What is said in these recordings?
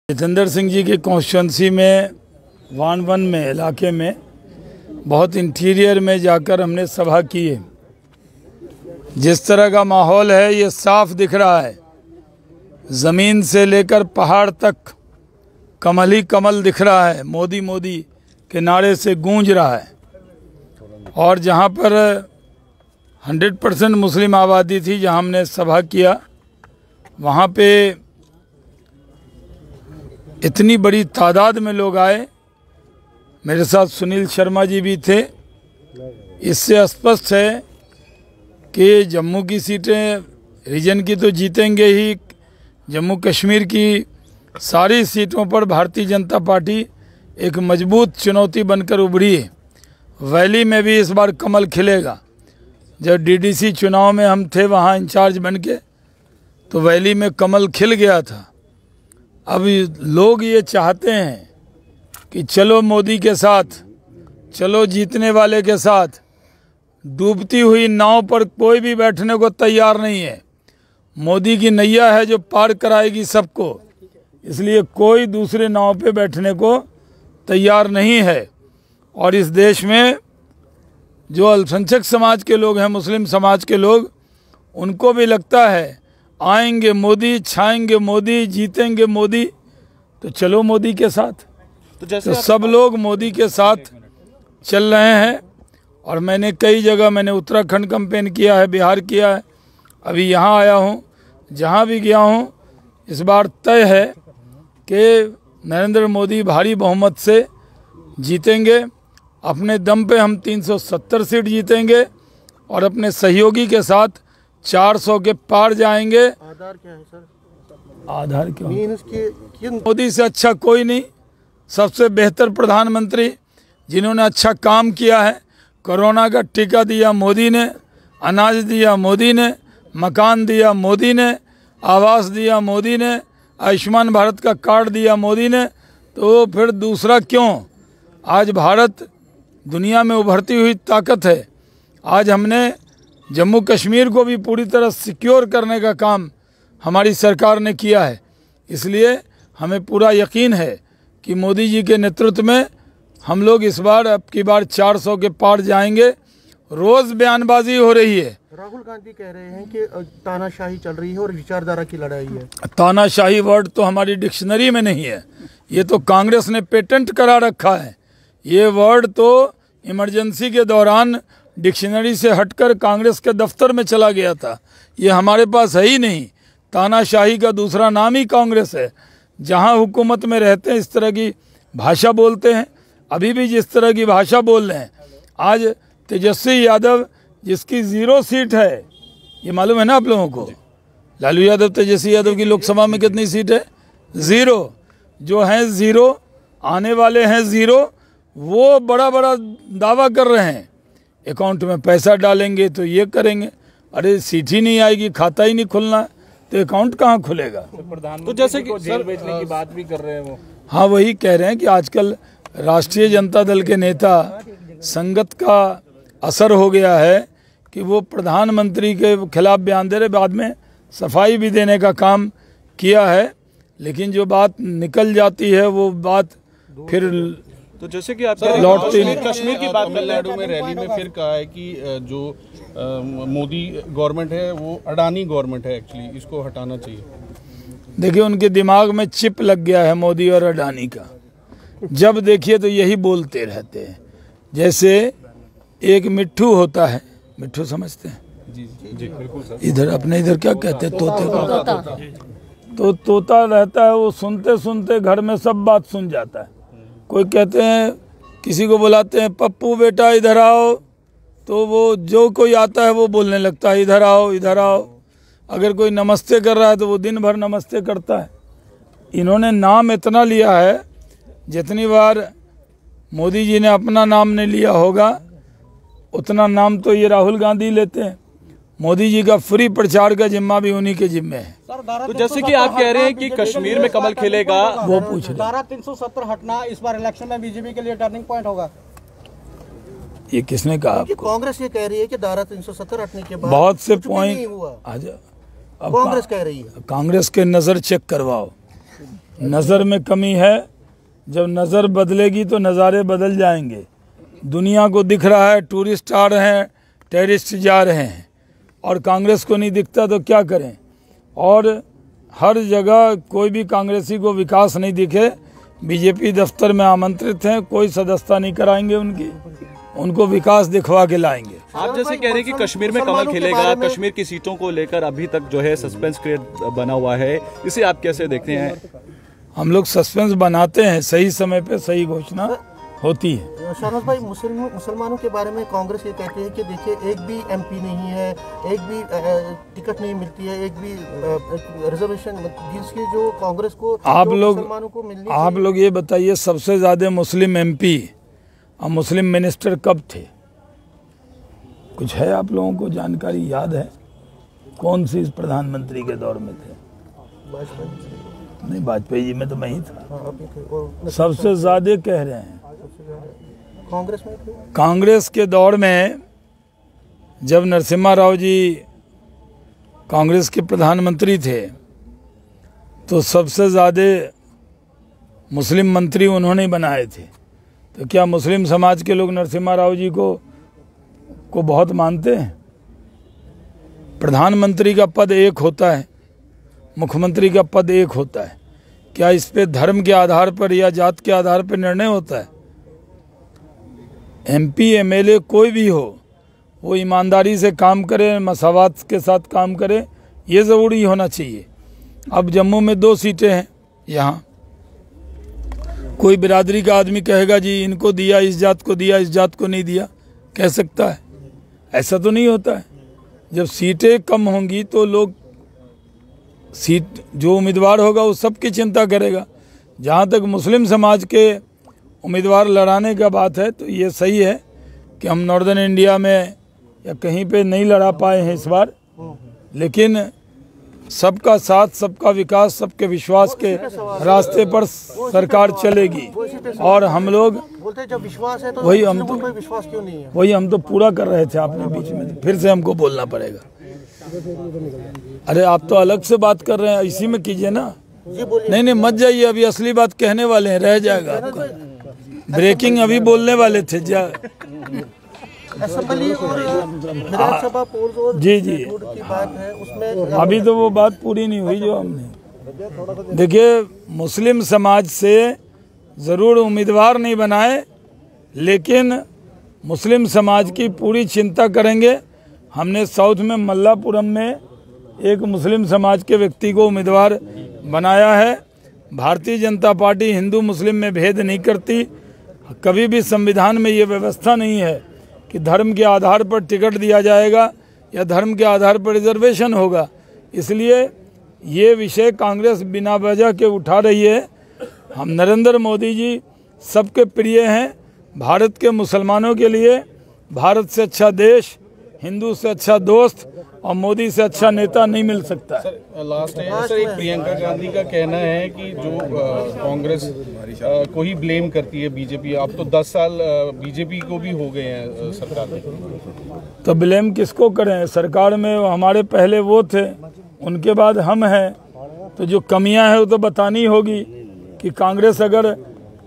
जितेंद्र सिंह जी की कॉन्स्टिट्यूंसी में वान में इलाके में बहुत इंटीरियर में जाकर हमने सभा की है। जिस तरह का माहौल है ये साफ दिख रहा है, ज़मीन से लेकर पहाड़ तक कमल ही कमल दिख रहा है। मोदी मोदी के नारे से गूंज रहा है। और जहाँ पर 100% मुस्लिम आबादी थी, जहाँ हमने सभा किया, वहाँ पे इतनी बड़ी तादाद में लोग आए। मेरे साथ सुनील शर्मा जी भी थे। इससे स्पष्ट है कि जम्मू की सीटें रीजन की तो जीतेंगे ही, जम्मू कश्मीर की सारी सीटों पर भारतीय जनता पार्टी एक मजबूत चुनौती बनकर उभरी है। वैली में भी इस बार कमल खिलेगा। जब डीडीसी चुनाव में हम थे वहाँ इंचार्ज बन के, तो वैली में कमल खिल गया था। अब लोग ये चाहते हैं कि चलो मोदी के साथ, चलो जीतने वाले के साथ। डूबती हुई नाव पर कोई भी बैठने को तैयार नहीं है। मोदी की नैया है जो पार कराएगी सबको, इसलिए कोई दूसरे नाव पे बैठने को तैयार नहीं है। और इस देश में जो अल्पसंख्यक समाज के लोग हैं, मुस्लिम समाज के लोग, उनको भी लगता है आएंगे मोदी, छाएंगे मोदी, जीतेंगे मोदी, तो चलो मोदी के साथ। तो सब लोग मोदी के साथ चल रहे हैं। और मैंने कई जगह, मैंने उत्तराखंड कैंपेन किया है, बिहार किया है, अभी यहाँ आया हूँ। जहाँ भी गया हूँ, इस बार तय है कि नरेंद्र मोदी भारी बहुमत से जीतेंगे। अपने दम पे हम 370 सीट जीतेंगे और अपने सहयोगी के साथ 400 के पार जाएंगे। आधार क्या है सर? आधार क्यों? मोदी से अच्छा कोई नहीं। सबसे बेहतर प्रधानमंत्री, जिन्होंने अच्छा काम किया है। कोरोना का टीका दिया मोदी ने, अनाज दिया मोदी ने, मकान दिया मोदी ने, आवास दिया मोदी ने, आयुष्मान भारत का कार्ड दिया मोदी ने। तो फिर दूसरा क्यों? आज भारत दुनिया में उभरती हुई ताकत है। आज हमने जम्मू कश्मीर को भी पूरी तरह सिक्योर करने का काम हमारी सरकार ने किया है। इसलिए हमें पूरा यकीन है कि मोदी जी के नेतृत्व में हम लोग इस बार, अब की बार 400 के पार जाएंगे। रोज बयानबाजी हो रही है। राहुल गांधी कह रहे हैं कि तानाशाही चल रही है और विचारधारा की लड़ाई है। तानाशाही वर्ड तो हमारी डिक्शनरी में नहीं है। ये तो कांग्रेस ने पेटेंट करा रखा है। ये वर्ड तो इमरजेंसी के दौरान डिक्शनरी से हटकर कांग्रेस के दफ्तर में चला गया था। ये हमारे पास है ही नहीं। तानाशाही का दूसरा नाम ही कांग्रेस है। जहां हुकूमत में रहते हैं इस तरह की भाषा बोलते हैं। अभी भी जिस तरह की भाषा बोल रहे हैं। आज तेजस्वी यादव, जिसकी 0 सीट है, ये मालूम है ना आप लोगों को? लालू यादव, तेजस्वी यादव की लोकसभा में कितनी सीट है? 0। जो हैं 0, आने वाले हैं 0, वो बड़ा बड़ा दावा कर रहे हैं अकाउंट में पैसा डालेंगे तो ये करेंगे। अरे सीट ही नहीं आएगी, खाता ही नहीं खुलना, तो अकाउंट कहाँ खुलेगा? तो जैसे कि जेल भेजने की बात भी कर रहे हैं वो। हाँ, वही कह रहे हैं कि आजकल राष्ट्रीय जनता दल के नेता संगत का असर हो गया है कि वो प्रधानमंत्री के खिलाफ बयान दे रहे, बाद में सफाई भी देने का काम किया है। लेकिन जो बात निकल जाती है वो बात फिर तो जैसे कि आप लौटती कश्मीर की बात, तमिलनाडु में रैली में फिर कहा है कि जो मोदी गवर्नमेंट है वो अडानी गवर्नमेंट है, एक्चुअली इसको हटाना चाहिए। देखिए, उनके दिमाग में चिप लग गया है मोदी और अडानी का। जब देखिए तो यही बोलते रहते हैं। जैसे एक मिट्ठू होता है, मिट्ठू समझते हैं? जी जी बिल्कुल सर। इधर अपने इधर क्या कहते हैं? तोते को। तो तोता रहता है, वो सुनते सुनते घर में सब बात सुन जाता है। कोई कहते हैं, किसी को बुलाते हैं, पप्पू बेटा इधर आओ, तो वो जो कोई आता है वो बोलने लगता है, इधर आओ इधर आओ। अगर कोई नमस्ते कर रहा है तो वो दिन भर नमस्ते करता है। इन्होंने नाम इतना लिया है, जितनी बार मोदी जी ने अपना नाम नहीं लिया होगा उतना नाम तो ये राहुल गांधी लेते हैं। मोदी जी का फ्री प्रचार का जिम्मा भी उन्हीं के जिम्मे है। तो जैसे कि आप कह रहे हैं कि कश्मीर में कमल खिलेगा, वो पूछ रहे। धारा 370 हटना इस बार इलेक्शन में बीजेपी के लिए टर्निंग पॉइंट होगा। ये किसने कहा आपको? कांग्रेस ये कह रही है कि धारा 370 हटने के बाद बहुत से पॉइंट हुआ। आज कांग्रेस कह रही है। कांग्रेस के नजर चेक करवाओ। नज़र में कमी है। जब नज़र बदलेगी तो नज़ारे बदल जाएंगे। दुनिया को दिख रहा है, टूरिस्ट आ रहे हैं, टेररिस्ट जा रहे हैं, और कांग्रेस को नहीं दिखता तो क्या करें। और हर जगह कोई भी कांग्रेसी को विकास नहीं दिखे। बीजेपी दफ्तर में आमंत्रित हैं, कोई सदस्यता नहीं कराएंगे उनको विकास दिखवा के लाएंगे। आप जैसे कह रहे हैं कि कश्मीर में कमल खिलेगा, कश्मीर की सीटों को लेकर अभी तक जो है सस्पेंस क्रिएट बना हुआ है, इसे आप कैसे देखते हैं? हम लोग सस्पेंस बनाते हैं, सही समय पे सही घोषणा होती है। शाहनवाज भाई, मुसलमानों के बारे में कांग्रेस ये कहती है कि देखिए एक भी एमपी नहीं है, एक भी टिकट नहीं मिलती है, एक भी रिजर्वेशन जिसकी जो कांग्रेस को मुसलमानों को मिलनी चाहिए। आप लोग ये बताइए, सबसे ज्यादा मुस्लिम एमपी और मुस्लिम मिनिस्टर कब थे? कुछ है आप लोगों को जानकारी याद है? कौन सी प्रधानमंत्री के दौर में थे? नहीं, वाजपेयी जी में तो मैं ही था। सबसे ज्यादा कह रहे हैं कांग्रेस में। कांग्रेस के दौर में जब नरसिम्हा राव जी कांग्रेस के प्रधानमंत्री थे तो सबसे ज़्यादा मुस्लिम मंत्री उन्होंने बनाए थे। तो क्या मुस्लिम समाज के लोग नरसिम्हा राव जी को बहुत मानते हैं? प्रधानमंत्री का पद एक होता है, मुख्यमंत्री का पद एक होता है। क्या इस पे धर्म के आधार पर या जात के आधार पर निर्णय होता है? एमपी एमएलए कोई भी हो, वो ईमानदारी से काम करे, मसावत के साथ काम करे, ये ज़रूरी होना चाहिए। अब जम्मू में 2 सीटें हैं। यहाँ कोई बिरादरी का आदमी कहेगा जी इनको दिया, इस जात को दिया, इस जात को नहीं दिया, कह सकता है? ऐसा तो नहीं होता है। जब सीटें कम होंगी तो लोग सीट जो उम्मीदवार होगा वो सबकी चिंता करेगा। जहाँ तक मुस्लिम समाज के उम्मीदवार लड़ाने का बात है तो ये सही है कि हम नॉर्दर्न इंडिया में या कहीं पे नहीं लड़ा पाए हैं इस बार, लेकिन सबका साथ, सबका विकास, सबके विश्वास के रास्ते पर सरकार चलेगी। और हम लोग बोलते जब विश्वास है तो वही हम तो कोई विश्वास क्यों नहीं है? वही हम तो पूरा कर रहे थे आपने बीच में, फिर से हमको बोलना पड़ेगा। अरे आप तो अलग से बात कर रहे हैं, इसी में कीजिए ना। नहीं मत जाइए, अभी असली बात कहने वाले हैं, रह जाएगा आपका। ब्रेकिंग अभी बोलने वाले थे। असेंबली और विधानसभा पोल्स और जी की बात है, उसमें अभी तो वो बात पूरी नहीं हुई जो हमने। देखिए, मुस्लिम समाज से ज़रूर उम्मीदवार नहीं बनाए, लेकिन मुस्लिम समाज की पूरी चिंता करेंगे। हमने साउथ में मल्लापुरम में एक मुस्लिम समाज के व्यक्ति को उम्मीदवार बनाया है। भारतीय जनता पार्टी हिंदू मुस्लिम में भेद नहीं करती। कभी भी संविधान में ये व्यवस्था नहीं है कि धर्म के आधार पर टिकट दिया जाएगा या धर्म के आधार पर रिजर्वेशन होगा। इसलिए ये विषय कांग्रेस बिना वजह के उठा रही है। हम नरेंद्र मोदी जी सबके प्रिय हैं। भारत के मुसलमानों के लिए भारत से अच्छा देश, हिंदू से अच्छा दोस्त और मोदी से अच्छा नेता नहीं मिल सकता। सर लास्ट है सर, एक प्रियंका गांधी का कहना है कि जो कांग्रेस को ही ब्लेम करती है बीजेपी। अब तो 10 साल बीजेपी को भी हो गए हैं सरकार में, तो ब्लेम किसको करें? सरकार में हमारे पहले वो थे, उनके बाद हम हैं, तो जो कमियां हैं वो तो बतानी होगी कि कांग्रेस अगर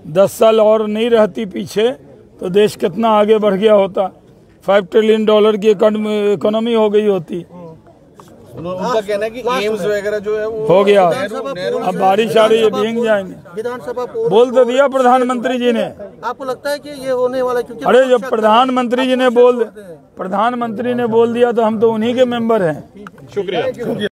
10 साल और नहीं रहती पीछे तो देश कितना आगे बढ़ गया होता। $5 ट्रिलियन की इकोनॉमी हो गई होती। उनका कहना है कि एम्स वगैरह जो है वो हो गया। अब बारिश आ रही है, भीग जाएंगे। विधानसभा बोल तो दिया प्रधानमंत्री जी ने। आपको लगता है कि ये होने वाला? क्योंकि अरे जब प्रधानमंत्री जी ने बोल दिया तो हम तो उन्हीं के मेंबर हैं। शुक्रिया।